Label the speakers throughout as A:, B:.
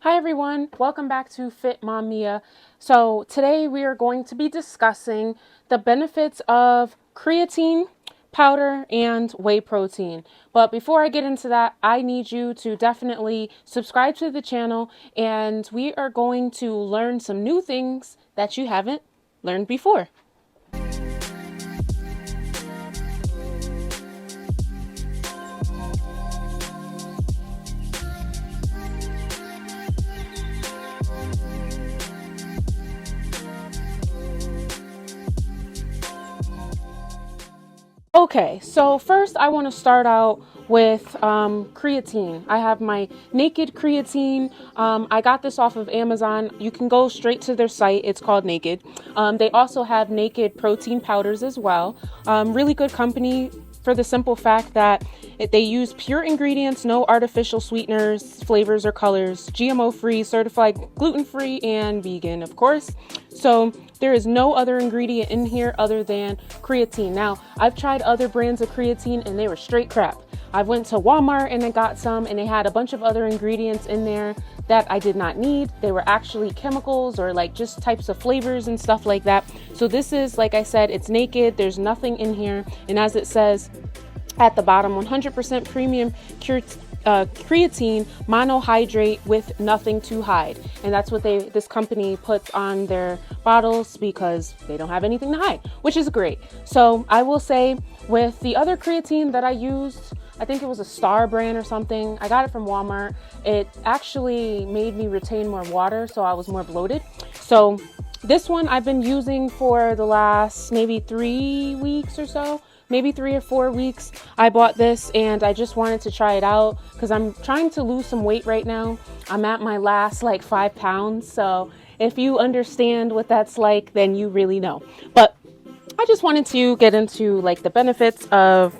A: Hi everyone, welcome back to Fit Mom Mia. So today we are going to be discussing the benefits of creatine powder and whey protein. But before I get into that, I need you to definitely subscribe to the channel, and we are going to learn some new things that you haven't learned before. Okay, so first I want to start out with creatine. I have my Naked creatine. I got this off of Amazon. You can go straight to their site. It's called Naked. They also have Naked protein powders as well. Really good company for the simple fact that they use pure ingredients, no artificial sweeteners, flavors, or colors, GMO free, certified gluten free, and vegan, of course. So there is no other ingredient in here other than creatine. Now, I've tried other brands of creatine and they were straight crap. I went to Walmart and I got some, and they had a bunch of other ingredients in there that I did not need. They were actually chemicals or like just types of flavors and stuff like that. So this is, like I said, it's Naked. There's nothing in here. And as it says at the bottom, 100% premium creatine monohydrate with nothing to hide. And that's what this company puts on their bottles because they don't have anything to hide, which is great. So I will say, with the other creatine that I used, I think it was a Star brand or something, I got it from Walmart. It actually made me retain more water, so I was more bloated. So this one I've been using for the last maybe 3 weeks or so, maybe 3 or 4 weeks. I bought this and I just wanted to try it out because I'm trying to lose some weight right now. I'm at my last like 5 pounds. So if you understand what that's like, then you really know. But I just wanted to get into like the benefits of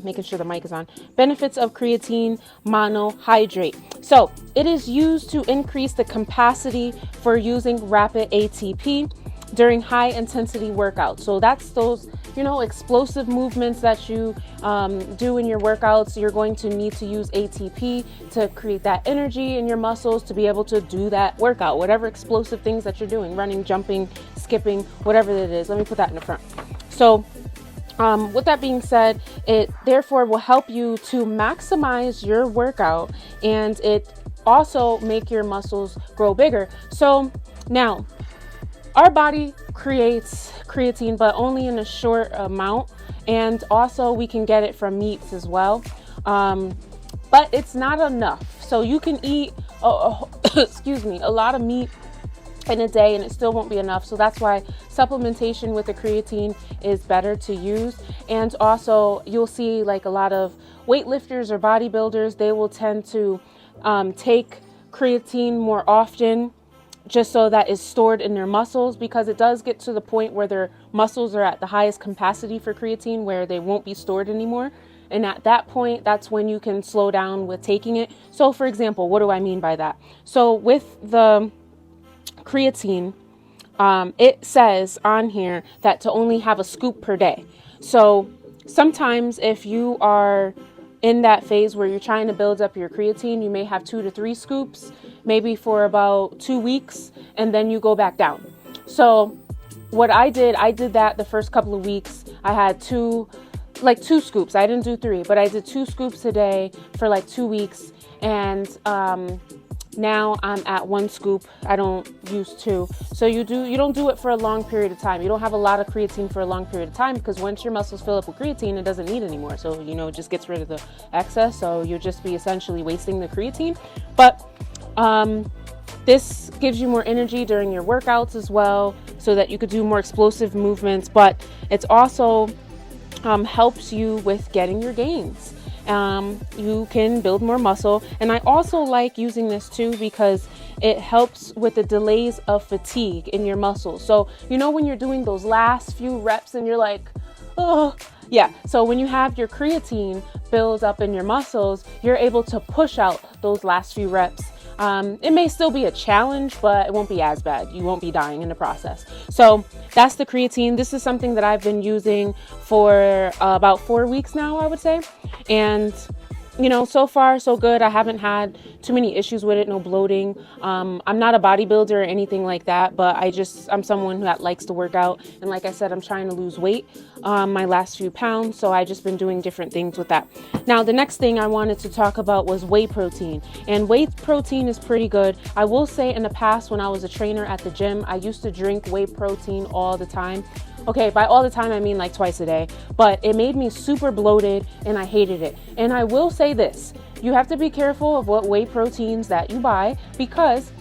A: making sure the mic is on. Benefits of creatine monohydrate. So it is used to increase the capacity for using rapid ATP during high intensity workouts. So that's those, explosive movements that you do in your workouts. You're going to need to use ATP to create that energy in your muscles to be able to do that workout, whatever explosive things that you're doing, running, jumping, skipping, whatever it is. Let me put that in the front. So with that being said, it therefore will help you to maximize your workout, and it also make your muscles grow bigger. So now, our body creates creatine, but only in a short amount, and also we can get it from meats as well. But it's not enough. So you can eat, excuse me, a lot of meat in a day and it still won't be enough. So that's why supplementation with the creatine is better to use. And also you'll see like a lot of weightlifters or bodybuilders, they will tend to take creatine more often, just so that is stored in their muscles, because it does get to the point where their muscles are at the highest capacity for creatine where they won't be stored anymore. And at that point, that's when you can slow down with taking it. So for example, what do I mean by that? So with the creatine, it says on here that to only have a scoop per day. So sometimes if you are in that phase where you're trying to build up your creatine, you may have 2 to 3 scoops, maybe for about 2 weeks, and then you go back down. So what I did that the first couple of weeks. I had 2 scoops. I didn't do 3, but I did 2 scoops a day for like 2 weeks. And now I'm at 1 scoop. I don't use 2. So you don't do it for a long period of time. You don't have a lot of creatine for a long period of time, because once your muscles fill up with creatine, it doesn't need anymore. So, it just gets rid of the excess. So you'll just be essentially wasting the creatine. But this gives you more energy during your workouts as well, so that you could do more explosive movements. But it's also helps you with getting your gains. You can build more muscle. And I also like using this too because it helps with the delays of fatigue in your muscles. So, when you're doing those last few reps and you're like, oh, yeah. So when you have your creatine build up in your muscles, you're able to push out those last few reps. It may still be a challenge, but it won't be as bad. You won't be dying in the process. So that's the creatine. This is something that I've been using for about 4 weeks now, I would say. And so far so good. I haven't had too many issues with it, no bloating. I'm not a bodybuilder or anything like that, but I'm someone that likes to work out. And like I said, I'm trying to lose weight, my last few pounds. So I just been doing different things with that. Now, the next thing I wanted to talk about was whey protein. And whey protein is pretty good. I will say in the past, when I was a trainer at the gym, I used to drink whey protein all the time. Okay, by all the time, I mean like twice a day, but it made me super bloated and I hated it. And I will say this, you have to be careful of what whey proteins that you buy, because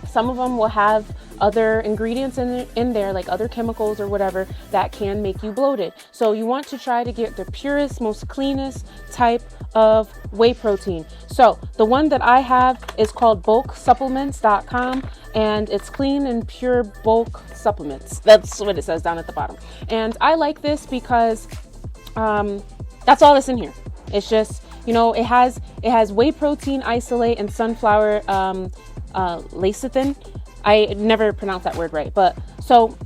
A: some of them will have other ingredients in there, like other chemicals or whatever, that can make you bloated. So you want to try to get the purest, most cleanest type of whey protein. So the one that I have is called bulksupplements.com, and it's clean and pure bulk supplements. That's what it says down at the bottom. And I like this because that's all that's in here. It's just, it has whey protein isolate and sunflower lecithin. I never pronounced that word right, but so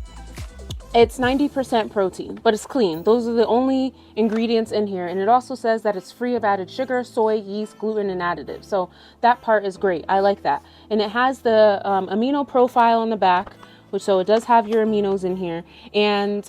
A: it's 90% protein, but it's clean. Those are the only ingredients in here. And it also says that it's free of added sugar, soy, yeast, gluten, and additives. So that part is great. I like that. And it has the amino profile on the back, so it does have your aminos in here. And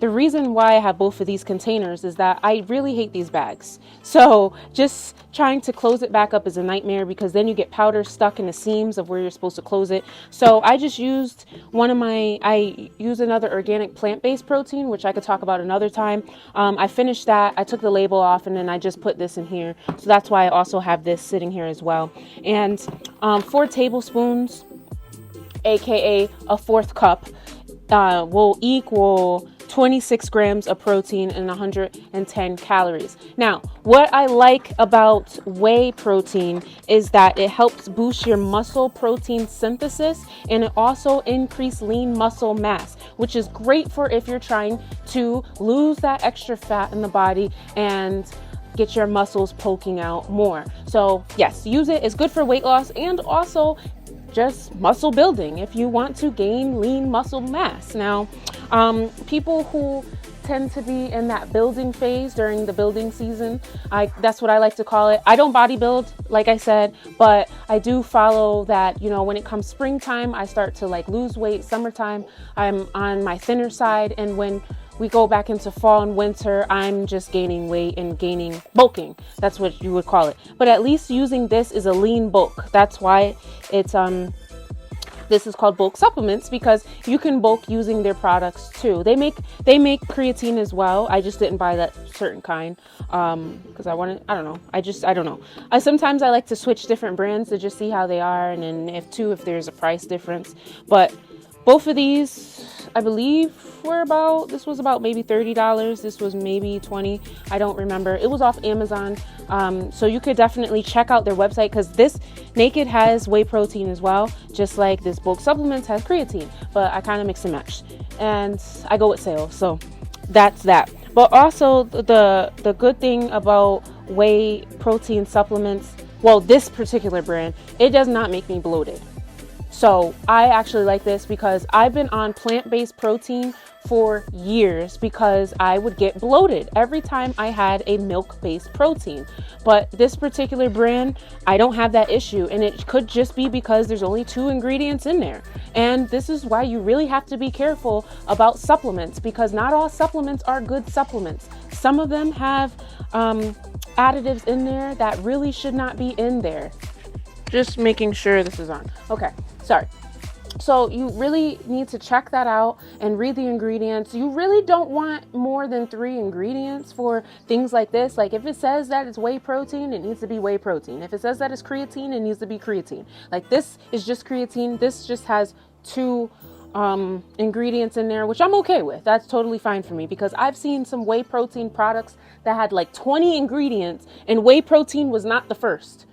A: the reason why I have both of these containers is that I really hate these bags. So just trying to close it back up is a nightmare, because then you get powder stuck in the seams of where you're supposed to close it. So I just used I use another organic plant-based protein, which I could talk about another time. I finished that. I took the label off, and then I just put this in here. So that's why I also have this sitting here as well. And 4 tablespoons, aka a 4th cup, will equal 26 grams of protein and 110 calories. Now, what I like about whey protein is that it helps boost your muscle protein synthesis, and it also increases lean muscle mass, which is great for if you're trying to lose that extra fat in the body and get your muscles poking out more. So yes, use it. It's good for weight loss and also just muscle building if you want to gain lean muscle mass. Now, people who tend to be in that building phase during the building season, that's what I like to call it. I don't bodybuild, like I said, but I do follow that, when it comes springtime, I start to lose weight. Summertime, I'm on my thinner side. And when we go back into fall and winter, I'm just gaining weight and bulking. That's what you would call it. But at least using this is a lean bulk. That's why it's this is called bulk supplements, because you can bulk using their products too. They make creatine as well. I just didn't buy that certain kind because I don't know. Sometimes I like to switch different brands to just see how they are, and then if there's a price difference. But both of these, I believe, this was about maybe $30. This was maybe $20. I don't remember. It was off Amazon. So you could definitely check out their website, because this Naked has whey protein as well, just like this bulk supplements has creatine, but I kind of mix and match, and I go with sales. So that's that. But also the good thing about whey protein supplements, well, this particular brand, it does not make me bloated. So I actually like this because I've been on plant-based protein for years because I would get bloated every time I had a milk-based protein. But this particular brand, I don't have that issue, and it could just be because there's only 2 ingredients in there. And this is why you really have to be careful about supplements, because not all supplements are good supplements. Some of them have additives in there that really should not be in there. Just making sure this is on. Okay, sorry. So you really need to check that out and read the ingredients. You really don't want more than 3 ingredients for things like this. Like if it says that it's whey protein, it needs to be whey protein. If it says that it's creatine, it needs to be creatine. Like this is just creatine. This just has 2 ingredients in there, which I'm okay with. That's totally fine for me, because I've seen some whey protein products that had like 20 ingredients and whey protein was not the first.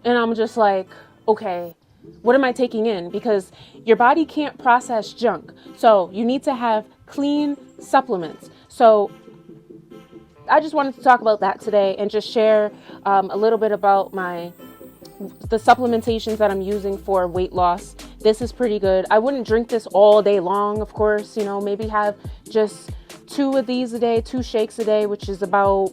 A: And I'm just like, okay, what am I taking in? Because your body can't process junk. So you need to have clean supplements. So I just wanted to talk about that today and just share a little bit about the supplementations that I'm using for weight loss. This is pretty good. I wouldn't drink this all day long, of course, maybe have just 2 of these a day, 2 shakes a day, which is about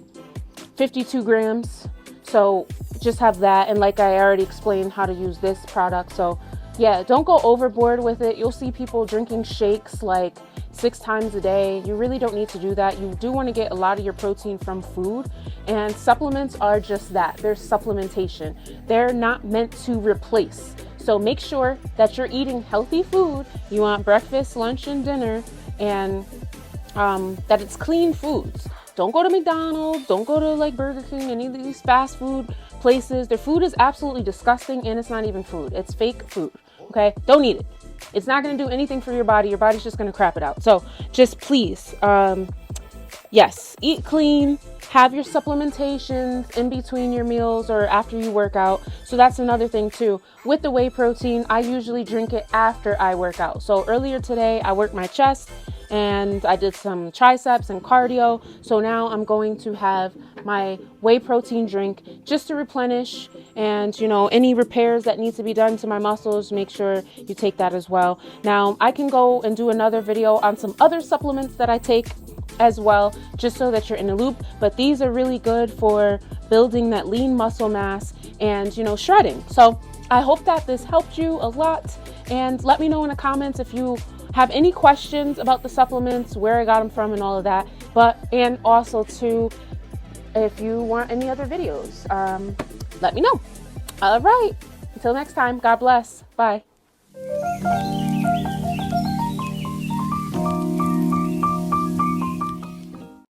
A: 52 grams. So just have that. And like I already explained how to use this product. So yeah, don't go overboard with it. You'll see people drinking shakes like 6 times a day. You really don't need to do that. You do want to get a lot of your protein from food, and supplements are just that. They're supplementation. They're not meant to replace. So make sure that you're eating healthy food. You want breakfast, lunch, and dinner, and that it's clean foods. Don't go to McDonald's. Don't go to like Burger King, any of these fast food places. Their food is absolutely disgusting, and it's not even food. It's fake food. Okay? Don't eat it. It's not going to do anything for your body. Your body's just going to crap it out. So just please, yes, eat clean. Have your supplementations in between your meals or after you work out. So that's another thing too. With the whey protein, I usually drink it after I work out. So earlier today, I worked my chest and I did some triceps and cardio. So now I'm going to have my whey protein drink just to replenish, and any repairs that need to be done to my muscles, make sure you take that as well. Now I can go and do another video on some other supplements that I take as well, just so that you're in the loop. But these are really good for building that lean muscle mass and shredding. So I hope that this helped you a lot, and let me know in the comments if you have any questions about the supplements, where I got them from and all of that. And also too, if you want any other videos, let me know. All right, until next time, God bless. Bye.